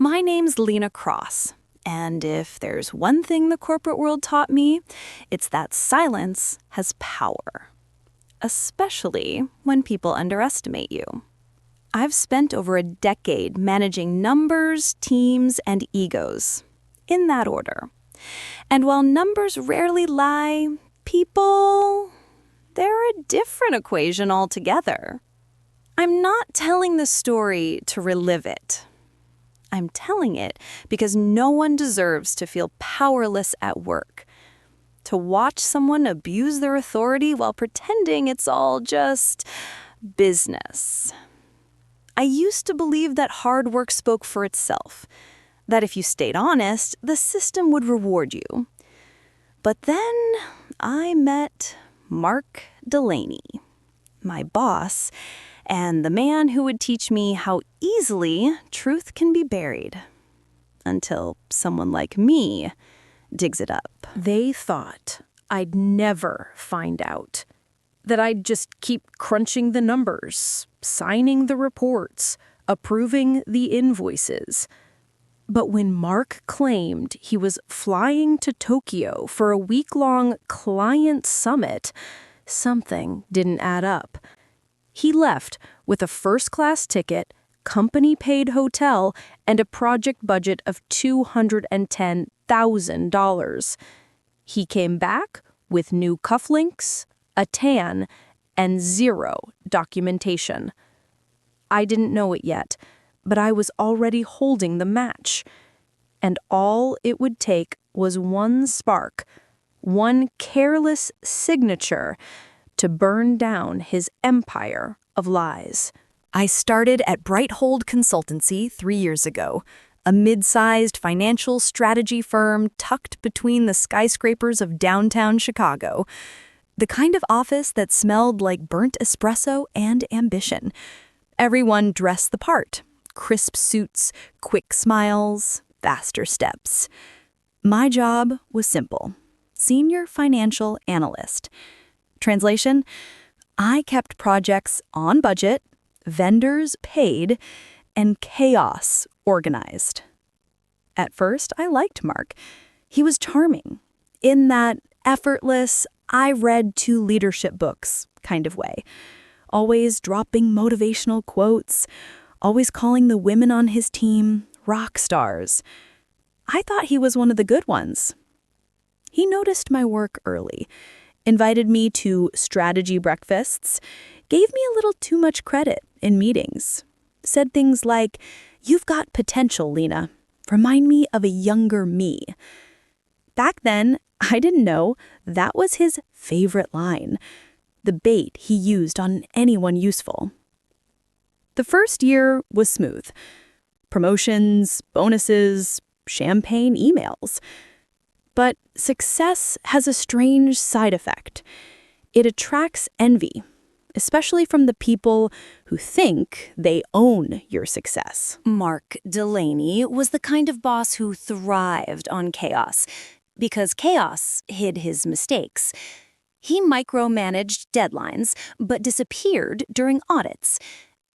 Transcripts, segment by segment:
My name's Lena Cross, and if there's one thing the corporate world taught me, it's that silence has power, especially when people underestimate you. I've spent over a decade managing numbers, teams, and egos, in that order. And while numbers rarely lie, people, they're a different equation altogether. I'm not telling the story to relive it. I'm telling it because no one deserves to feel powerless at work. To watch someone abuse their authority while pretending it's all just business. I used to believe that hard work spoke for itself, that if you stayed honest, the system would reward you. But then I met Mark Delaney, my boss, and the man who would teach me how easily truth can be buried. Until someone like me digs it up. They thought I'd never find out. That I'd just keep crunching the numbers, signing the reports, approving the invoices. But when Mark claimed he was flying to Tokyo for a week-long client summit, something didn't add up. He left with a first-class ticket, company-paid hotel, and a project budget of $210,000. He came back with new cufflinks, a tan, and zero documentation. I didn't know it yet, but I was already holding the match. And all it would take was one spark, one careless signature, to burn down his empire of lies. I started at Brighthold Consultancy 3 years ago, a mid-sized financial strategy firm tucked between the skyscrapers of downtown Chicago. The kind of office that smelled like burnt espresso and ambition. Everyone dressed the part. Crisp suits, quick smiles, faster steps. My job was simple. Senior financial analyst. Translation, I kept projects on budget, vendors paid, and chaos organized. At first, I liked Mark. He was charming, in that effortless, I read 2 leadership books kind of way. Always dropping motivational quotes, always calling the women on his team rock stars. I thought he was one of the good ones. He noticed my work early, invited me to strategy breakfasts, gave me a little too much credit in meetings, said things like, "You've got potential, Lena. Remind me of a younger me." Back then, I didn't know that was his favorite line, the bait he used on anyone useful. The first year was smooth. Promotions, bonuses, champagne emails. But success has a strange side effect. It attracts envy, especially from the people who think they own your success. Mark Delaney was the kind of boss who thrived on chaos, because chaos hid his mistakes. He micromanaged deadlines, but disappeared during audits.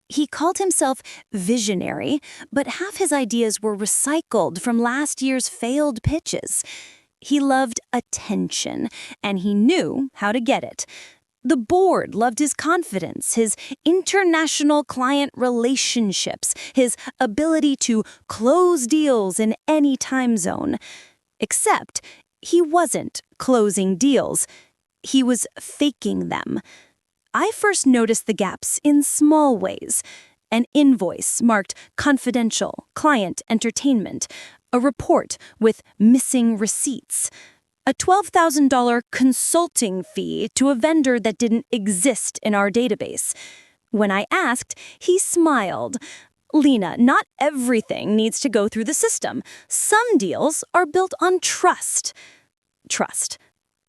He called himself visionary, but half his ideas were recycled from last year's failed pitches. He loved attention, and he knew how to get it. The board loved his confidence, his international client relationships, his ability to close deals in any time zone. Except he wasn't closing deals. He was faking them. I first noticed the gaps in small ways. An invoice marked confidential, client entertainment, a report with missing receipts, a $12,000 consulting fee to a vendor that didn't exist in our database. When I asked, he smiled. "Lena, not everything needs to go through the system. Some deals are built on trust." Trust.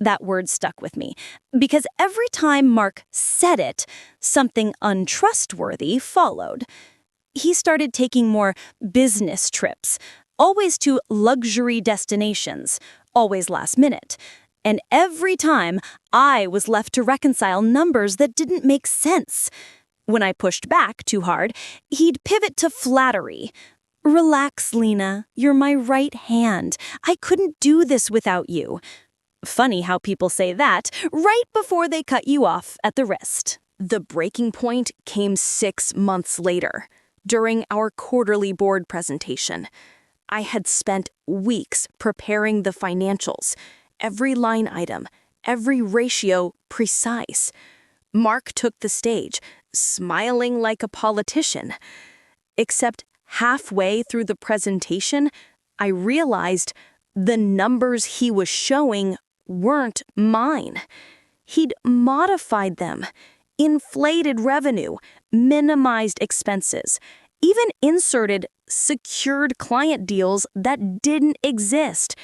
That word stuck with me, because every time Mark said it, something untrustworthy followed. He started taking more business trips, always to luxury destinations, always last minute. And every time, I was left to reconcile numbers that didn't make sense. When I pushed back too hard, he'd pivot to flattery. Relax, Lena. You're my right hand. I couldn't do this without you. Funny how people say that right before they cut you off at the wrist. The breaking point came 6 months later, during our quarterly board presentation. I had spent weeks preparing the financials, every line item, every ratio precise. Mark took the stage, smiling like a politician. Except halfway through the presentation, I realized the numbers he was showing weren't mine. He'd modified them, inflated revenue, minimized expenses, even inserted secured client deals that didn't exist.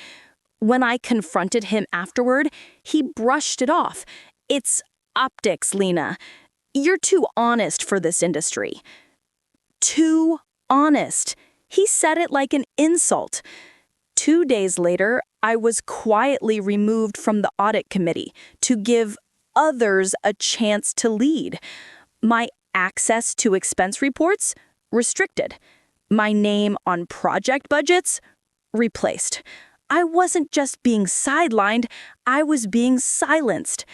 When I confronted him afterward, he brushed it off. It's optics, Lena. You're too honest for this industry. Too honest. He said it like an insult. 2 days later, I was quietly removed from the audit committee to give others a chance to lead. My access to expense reports? Restricted. My name on project budgets? Replaced. I wasn't just being sidelined, I was being silenced.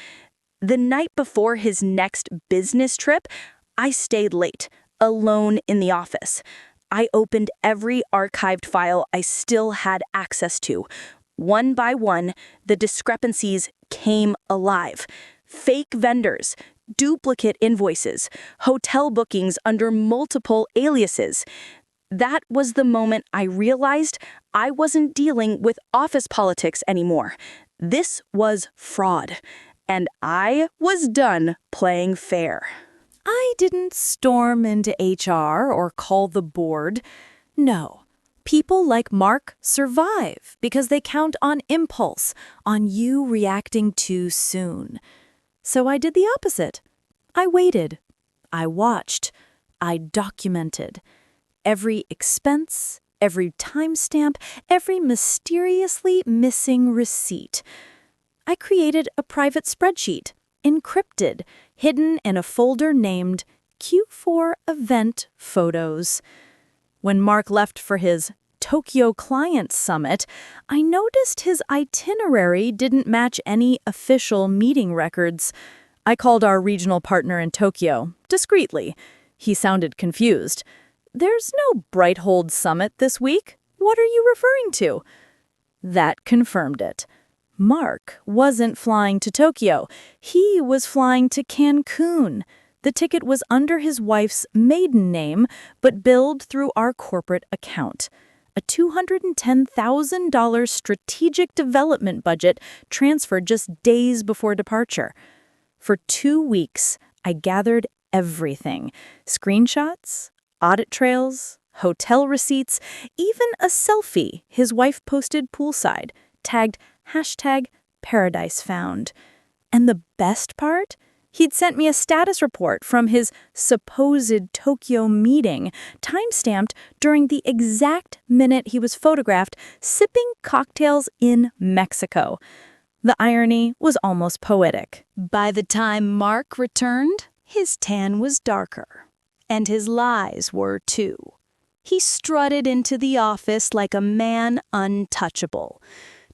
The night before his next business trip, I stayed late, alone in the office. I opened every archived file I still had access to. One by one, the discrepancies came alive. Fake vendors, duplicate invoices, hotel bookings under multiple aliases. That was the moment I realized I wasn't dealing with office politics anymore. This was fraud, and I was done playing fair. I didn't storm into HR or call the board. No. People like Mark survive because they count on impulse, on you reacting too soon. So I did the opposite. I waited. I watched. I documented. Every expense, every timestamp, every mysteriously missing receipt. I created a private spreadsheet, encrypted, hidden in a folder named Q4 Event Photos. When Mark left for his Tokyo Client Summit, I noticed his itinerary didn't match any official meeting records. I called our regional partner in Tokyo, discreetly. He sounded confused. "There's no Brighthold Summit this week. What are you referring to?" That confirmed it. Mark wasn't flying to Tokyo. He was flying to Cancun. The ticket was under his wife's maiden name, but billed through our corporate account. A $210,000 strategic development budget transferred just days before departure. For 2 weeks, I gathered everything: screenshots, audit trails, hotel receipts, even a selfie his wife posted poolside, tagged #ParadiseFound. And the best part? He'd sent me a status report from his supposed Tokyo meeting, time-stamped during the exact minute he was photographed sipping cocktails in Mexico. The irony was almost poetic. By the time Mark returned, his tan was darker. And his lies were too. He strutted into the office like a man untouchable.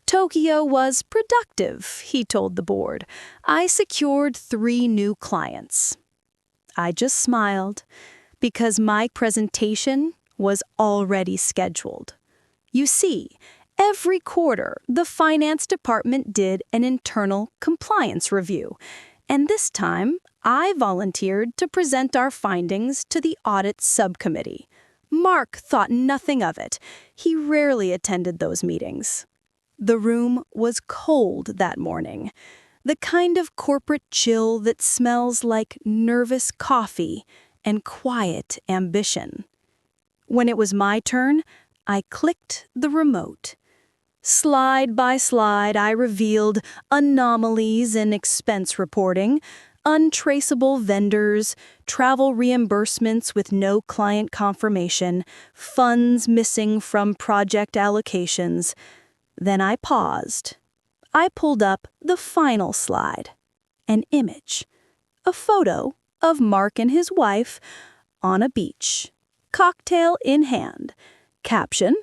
Tokyo was productive, he told the board. I secured 3 new clients. I just smiled because my presentation was already scheduled. You see, every quarter, the finance department did an internal compliance review, and this time, I volunteered to present our findings to the audit subcommittee. Mark thought nothing of it. He rarely attended those meetings. The room was cold that morning, the kind of corporate chill that smells like nervous coffee and quiet ambition. When it was my turn, I clicked the remote. Slide by slide, I revealed anomalies in expense reporting, untraceable vendors, travel reimbursements with no client confirmation, funds missing from project allocations. Then I paused. I pulled up the final slide. An image. A photo of Mark and his wife on a beach, cocktail in hand, Caption,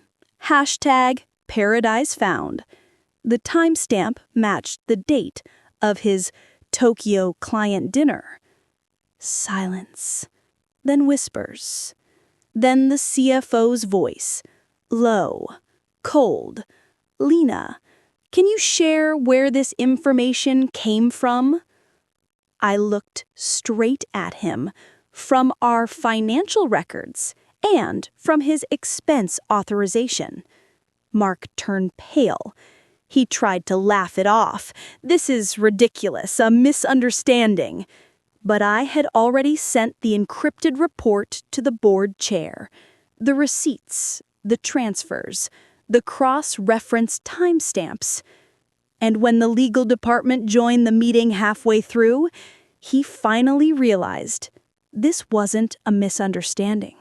#Paradise Found. The timestamp matched the date of his Tokyo client dinner. Silence. Then whispers. Then the CFO's voice. Low. Cold. Lena, can you share where this information came from? I looked straight at him, from our financial records and from his expense authorization. Mark turned pale. He tried to laugh it off. This is ridiculous, a misunderstanding. But I had already sent the encrypted report to the board chair. The receipts, the transfers, the cross-reference timestamps. And when the legal department joined the meeting halfway through, he finally realized this wasn't a misunderstanding.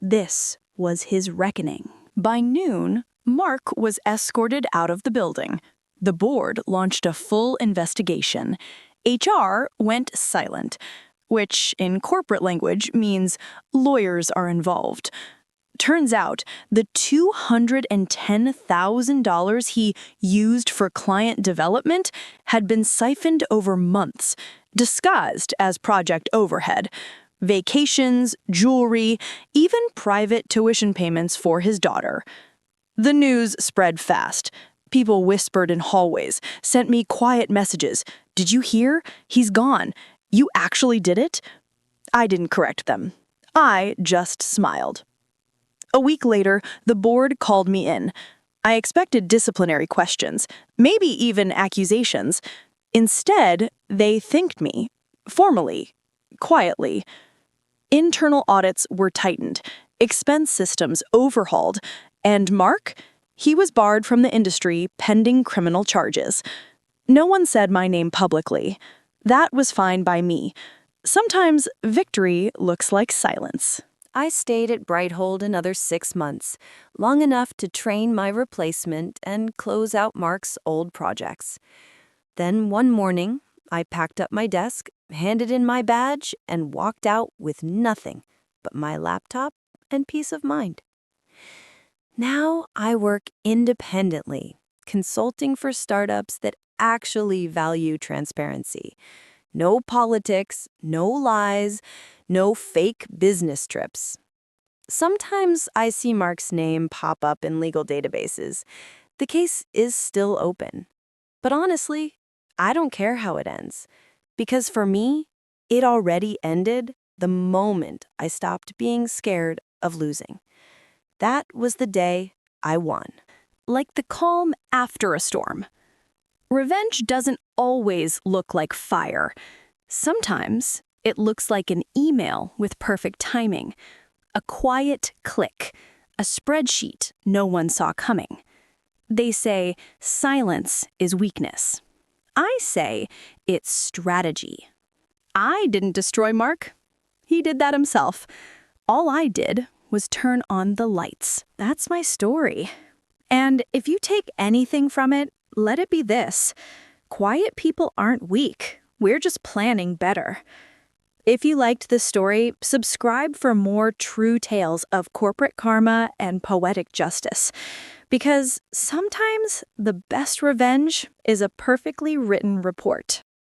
This was his reckoning. By noon, Mark was escorted out of the building. The board launched a full investigation. HR went silent, which in corporate language means lawyers are involved. Turns out the $210,000 he used for client development had been siphoned over months, disguised as project overhead. Vacations, jewelry, even private tuition payments for his daughter. The news spread fast. People whispered in hallways, sent me quiet messages. Did you hear? He's gone. You actually did it? I didn't correct them. I just smiled. A week later, the board called me in. I expected disciplinary questions, maybe even accusations. Instead, they thanked me, formally, quietly. Internal audits were tightened, expense systems overhauled, and Mark, he was barred from the industry pending criminal charges. No one said my name publicly. That was fine by me. Sometimes victory looks like silence. I stayed at Brighthold another 6 months, long enough to train my replacement and close out Mark's old projects. Then one morning, I packed up my desk, handed in my badge, and walked out with nothing but my laptop and peace of mind. Now I work independently, consulting for startups that actually value transparency. No politics, no lies, no fake business trips. Sometimes I see Mark's name pop up in legal databases. The case is still open. But honestly, I don't care how it ends. Because for me, it already ended the moment I stopped being scared of losing. That was the day I won. Like the calm after a storm. Revenge doesn't always look like fire. Sometimes it looks like an email with perfect timing, a quiet click, a spreadsheet no one saw coming. They say silence is weakness. I say it's strategy. I didn't destroy Mark. He did that himself. All I did was turn on the lights. That's my story. And if you take anything from it, let it be this. Quiet people aren't weak. We're just planning better. If you liked this story, subscribe for more true tales of corporate karma and poetic justice. Because sometimes the best revenge is a perfectly written report.